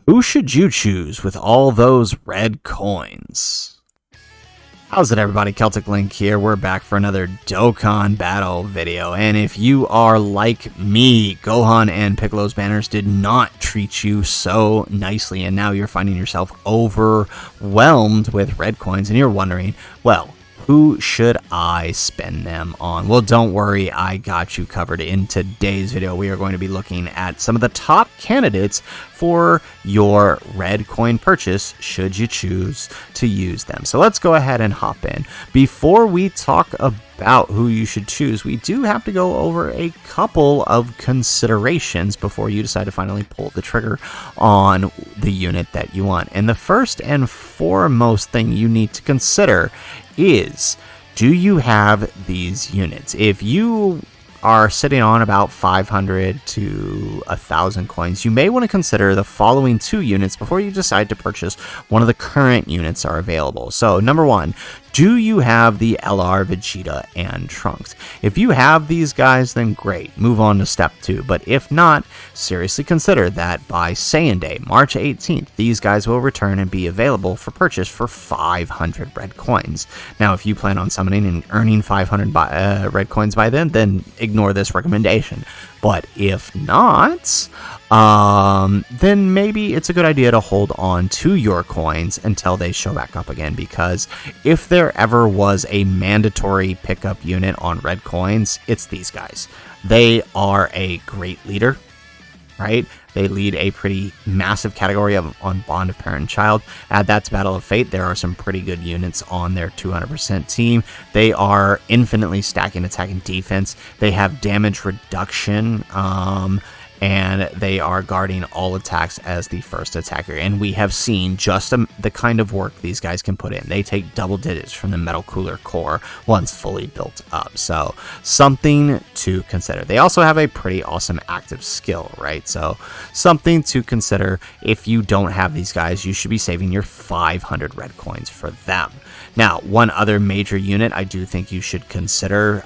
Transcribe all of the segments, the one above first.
Who should you choose with all those red coins? How's it, everybody? Celtic Link here. We're back for another Dokkan battle video, and if you are like me, Gohan and Piccolo's banners did not treat you so nicely, and now you're finding yourself overwhelmed with red coins, and you're wondering, well, who should I spend them on? Well, don't worry, I got you covered. In today's video, we are going to be looking at some of the top candidates for your red coin purchase, should you choose to use them. So let's go ahead and hop in. Before we talk about who you should choose, we do have to go over a couple of considerations before you decide to finally pull the trigger on the unit that you want. And the first and foremost thing you need to consider is, do you have these units? If you are sitting on about 500 to 1,000 coins, you may want to consider the following two units before you decide to purchase one of the current units are available. So number one, do you have the LR, Vegeta, and Trunks? If you have these guys, then great, move on to step two. But if not, seriously consider that by Saiyan Day, March 18th, these guys will return and be available for purchase for 500 red coins. Now, if you plan on summoning and earning 500 red coins by then ignore this recommendation. But if not, then maybe it's a good idea to hold on to your coins until they show back up again, because if there ever was a mandatory pickup unit on red coins, it's these guys. They are a great leader, right? They lead a pretty massive category on Bond of Parent and Child. Add that to Battle of Fate, there are some pretty good units on their 200% team. They are infinitely stacking attack and defense. They have damage reduction, and they are guarding all attacks as the first attacker. And we have seen just the kind of work these guys can put in. They take double digits from the Metal Cooler core once fully built up. So something to consider. They also have a pretty awesome active skill, right? So something to consider. If you don't have these guys, you should be saving your 500 red coins for them. Now, one other major unit I do think you should consider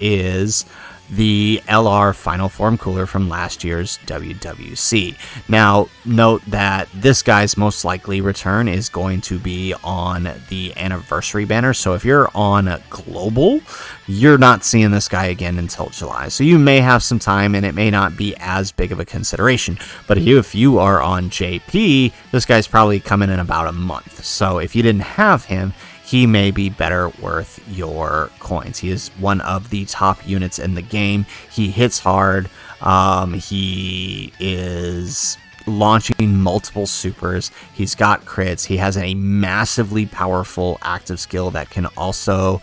is the LR Final Form Cooler from last year's WWC. Now, note that this guy's most likely return is going to be on the anniversary banner, so if you're on Global, you're not seeing this guy again until July. So you may have some time, and it may not be as big of a consideration. But if you are on JP, this guy's probably coming in about a month. So if you didn't have him, he may be better worth your coins. He is one of the top units in the game. He hits hard. He is launching multiple supers. He's got crits. He has a massively powerful active skill that can also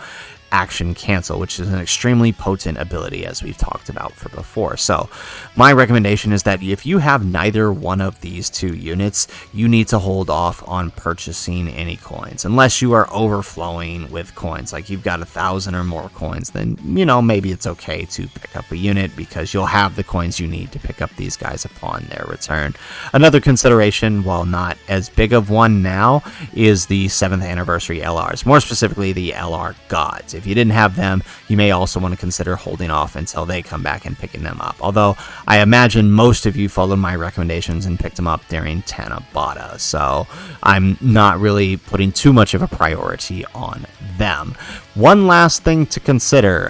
action cancel, which is an extremely potent ability, as we've talked about for before. So my recommendation is that if you have neither one of these two units, you need to hold off on purchasing any coins unless you are overflowing with coins, like you've got 1,000 or more coins. Then, you know, maybe it's okay to pick up a unit because you'll have the coins you need to pick up these guys upon their return. Another consideration, while not as big of one now, is the 7th anniversary LRs, more specifically the LR Gods. If you didn't have them, you may also want to consider holding off until they come back and picking them up. Although I imagine most of you followed my recommendations and picked them up during Tanabata, so I'm not really putting too much of a priority on them. One last thing to consider,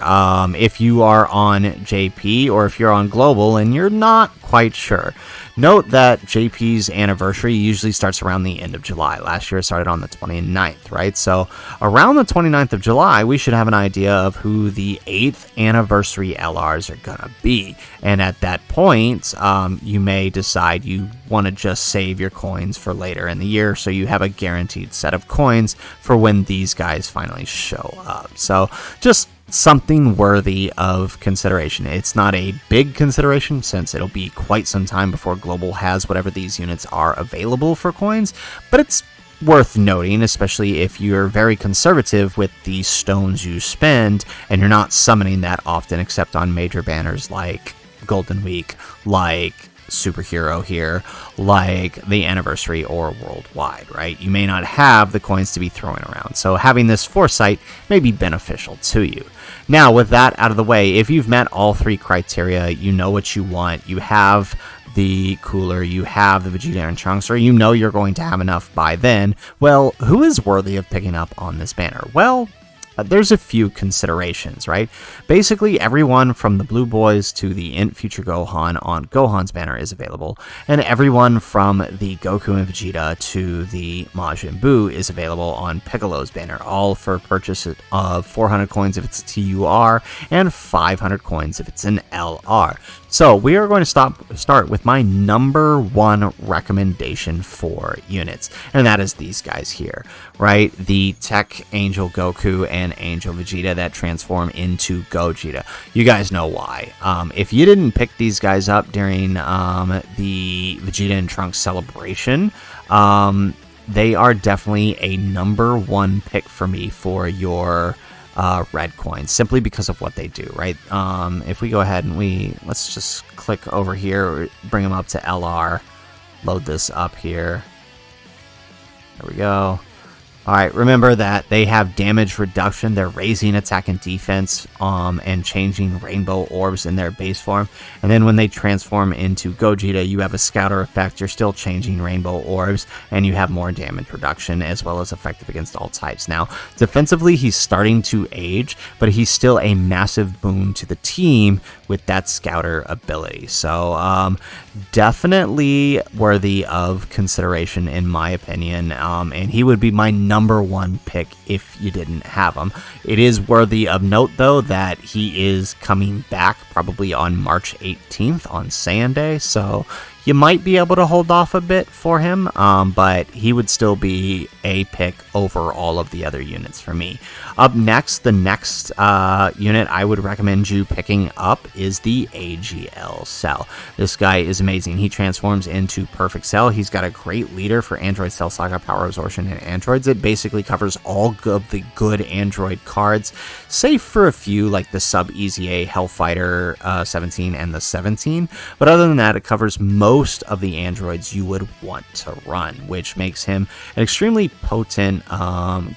if you are on JP or if you're on Global and you're not quite sure, note that JP's anniversary usually starts around the end of July. Last year it started on the 29th, right? So around the 29th of July, we should have an idea of who the 8th anniversary LRs are gonna be. And at that point, you may decide you want to just save your coins for later in the year, so you have a guaranteed set of coins for when these guys finally show up. So just something worthy of consideration. It's not a big consideration since it'll be quite some time before Global has whatever these units are available for coins, but it's worth noting, especially if you're very conservative with the stones you spend and you're not summoning that often except on major banners like Golden Week, like Superhero here, like the anniversary or worldwide, right? You may not have the coins to be throwing around, so having this foresight may be beneficial to you. Now, with that out of the way, if you've met all three criteria, you know what you want, you have the cooler you have the Vegeta and Trunks, or you know you're going to have enough by then, well, who is worthy of picking up on this banner? Well, there's a few considerations, right? Basically, everyone from the Blue Boys to the Int Future Gohan on Gohan's banner is available, and everyone from the Goku and Vegeta to the Majin Buu is available on Piccolo's banner, all for purchase of 400 coins if it's a TUR and 500 coins if it's an LR. So we are going to start with my number one recommendation for units, and that is these guys here, right? The Tech Angel Goku and Angel Vegeta that transform into Gogeta. You guys know why. If you didn't pick these guys up during the Vegeta and Trunks celebration, they are definitely a number one pick for me for your red coins, simply because of what they do, right? If we go ahead and let's just click over here, bring them up to LR, load this up here. There we go. Alright, remember that they have damage reduction, they're raising attack and defense, and changing rainbow orbs in their base form. And then when they transform into Gogeta, you have a scouter effect, you're still changing rainbow orbs, and you have more damage reduction, as well as effective against all types. Now, defensively, he's starting to age, but he's still a massive boon to the team with that scouter ability. So, definitely worthy of consideration, in my opinion, and he would be my number one pick if you didn't have him. It is worthy of note, though, that he is coming back probably on March 18th on Saiyan Day, so you might be able to hold off a bit for him, but he would still be a pick over all of the other units for me. Up next, the next unit I would recommend you picking up is the AGL Cell. This guy is amazing. He transforms into Perfect Cell. He's got a great leader for Android Cell Saga, Power Absorption, and Androids. It basically covers all of the good Android cards, save for a few like the Sub-EZA, Hellfighter 17, and the 17. But other than that, it covers most of the androids you would want to run, which makes him an extremely potent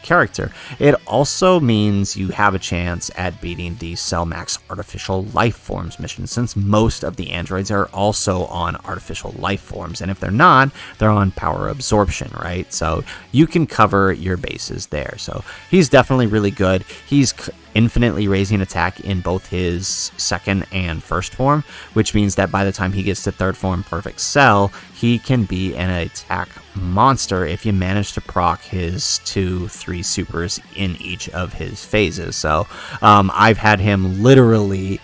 character. It also means you have a chance at beating the Cell Max Artificial Life Forms mission, since most of the androids are also on Artificial Life Forms, and if they're not, they're on Power Absorption, right? So you can cover your bases there. So he's definitely really good. He's infinitely raising attack in both his second and first form, which means that by the time he gets to third form Perfect Cell, he can be an attack monster if you manage to proc his 2-3 supers in each of his phases. So I've had him literally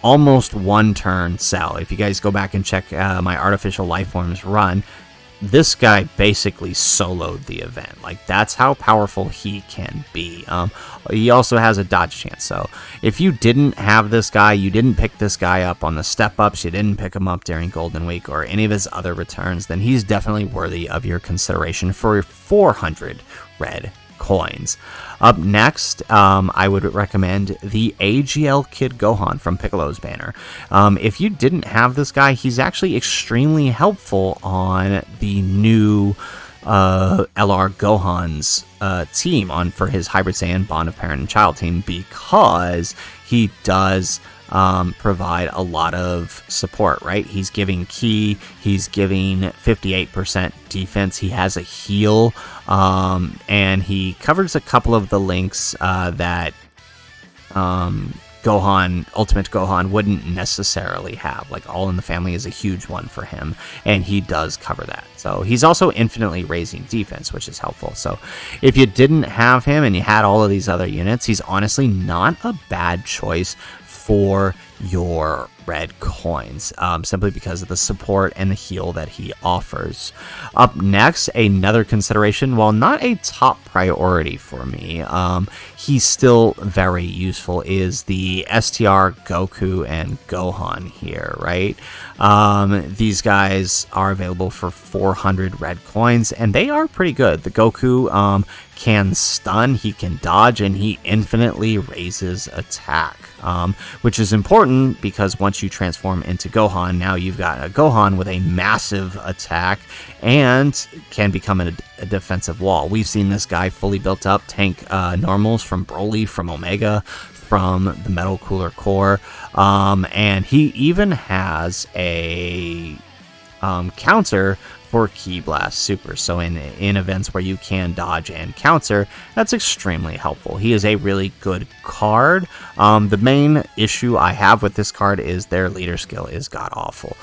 almost one turn Cell. If you guys go back and check my Artificial Life Forms run, this guy basically soloed the event. Like, that's how powerful he can be. He also has a dodge chance, so if you didn't have this guy, you didn't pick this guy up on the step-ups, you didn't pick him up during Golden Week or any of his other returns, then he's definitely worthy of your consideration for 400 red coins. Up next, I would recommend the AGL Kid Gohan from Piccolo's banner. If you didn't have this guy, he's actually extremely helpful on the new LR Gohan's team for his Hybrid Saiyan Bond of Parent and Child team, because he does provide a lot of support, right? He's giving Ki, he's giving 58% defense, he has a heal, and he covers a couple of the links that Ultimate Gohan wouldn't necessarily have. Like, All in the Family is a huge one for him, and he does cover that. So he's also infinitely raising defense, which is helpful. So if you didn't have him and you had all of these other units, he's honestly not a bad choice for your red coins, simply because of the support and the heal that he offers. Up next, another consideration, while not a top priority for me, he's still very useful, is the STR Goku and Gohan here, right? These guys are available for 400 red coins, and they are pretty good. The Goku can stun, he can dodge, and he infinitely raises attack, which is important because once once you transform into Gohan, now you've got a Gohan with a massive attack and can become a defensive wall. We've seen this guy fully built up tank normals from Broly, from Omega, from the Metal Cooler Core, and he even has a counter for Ki Blast Super. So in events where you can dodge and counter, that's extremely helpful. He is a really good card. The main issue I have with this card is their leader skill is god-awful.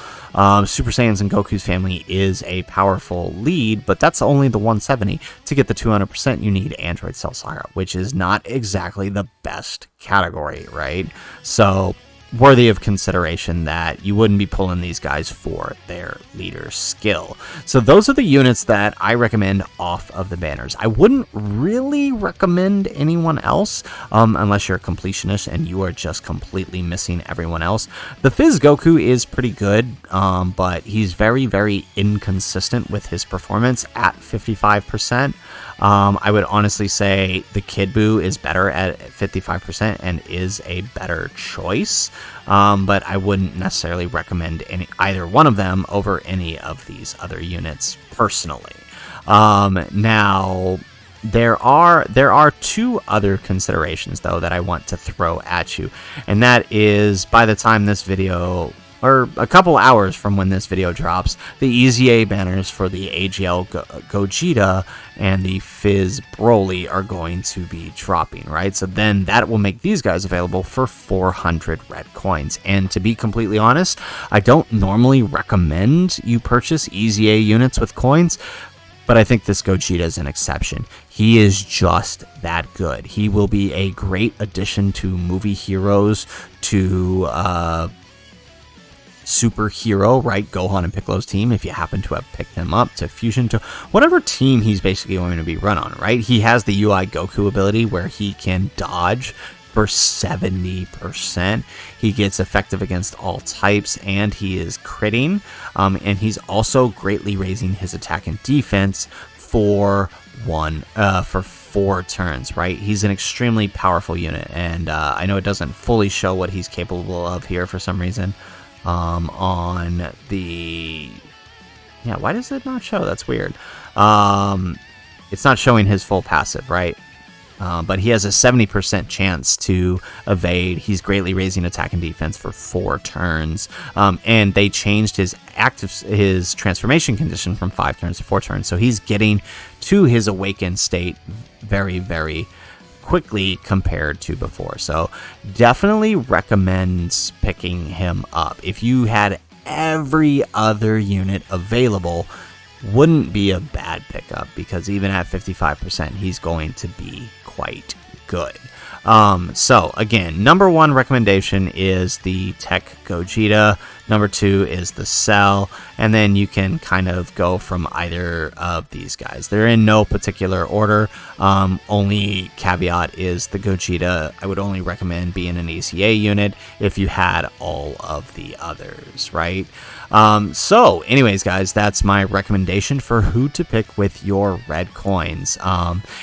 Super Saiyans and Goku's family is a powerful lead, but that's only the 170. To get the 200%, you need Android Cell Saga, which is not exactly the best category, right? So worthy of consideration that you wouldn't be pulling these guys for their leader skill. So those are the units that I recommend off of the banners. I wouldn't really recommend anyone else unless you're a completionist and you are just completely missing everyone else. The Fizz Goku is pretty good, but he's very, very inconsistent with his performance at 55%. I would honestly say the Kid Buu is better at 55% and is a better choice, but I wouldn't necessarily recommend either one of them over any of these other units personally. Now, there are two other considerations though that I want to throw at you, and that is by the time this video, or a couple hours from when this video drops, the EZA banners for the AGL Gogeta and the Fizz Broly are going to be dropping, right? So then that will make these guys available for 400 red coins. And to be completely honest, I don't normally recommend you purchase EZA units with coins, but I think this Gogeta is an exception. He is just that good. He will be a great addition to movie heroes, to superhero, right? Gohan and Piccolo's team, if you happen to have picked him up, to Fusion, to whatever team he's basically going to be run on, right? He has the UI Goku ability where he can dodge for 70%. He gets effective against all types, and he is critting, and he's also greatly raising his attack and defense for 4 turns, right? He's an extremely powerful unit, and I know it doesn't fully show what he's capable of here for some reason. On the, yeah, why does it not show? That's weird. It's not showing his full passive, right? But he has a 70% chance to evade. He's greatly raising attack and defense for 4 turns. And they changed his transformation condition from 5 turns to 4 turns. So he's getting to his awakened state very, very quickly compared to before. So definitely recommend picking him up. If you had every other unit available, wouldn't be a bad pickup, because even at 55%, he's going to be quite good. So again, number 1 recommendation is the Tech Gogeta. Number 2 is the Cell, and then you can kind of go from either of these guys. They're in no particular order. Only caveat is the Gogeta, I would only recommend being an ECA unit if you had all of the others, right? So anyways, guys, that's my recommendation for who to pick with your red coins.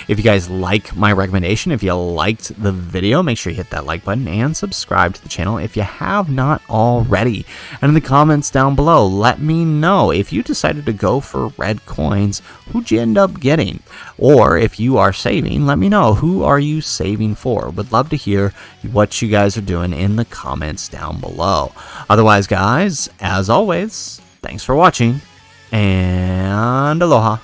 If you guys like my recommendation, if you liked the video, make sure you hit that like button and subscribe to the channel if you have not already. And in the comments down below, let me know if you decided to go for red coins, who'd you end up getting? Or if you are saving, let me know, who are you saving for? Would love to hear what you guys are doing in the comments down below. Otherwise, guys, as always, thanks for watching, and aloha.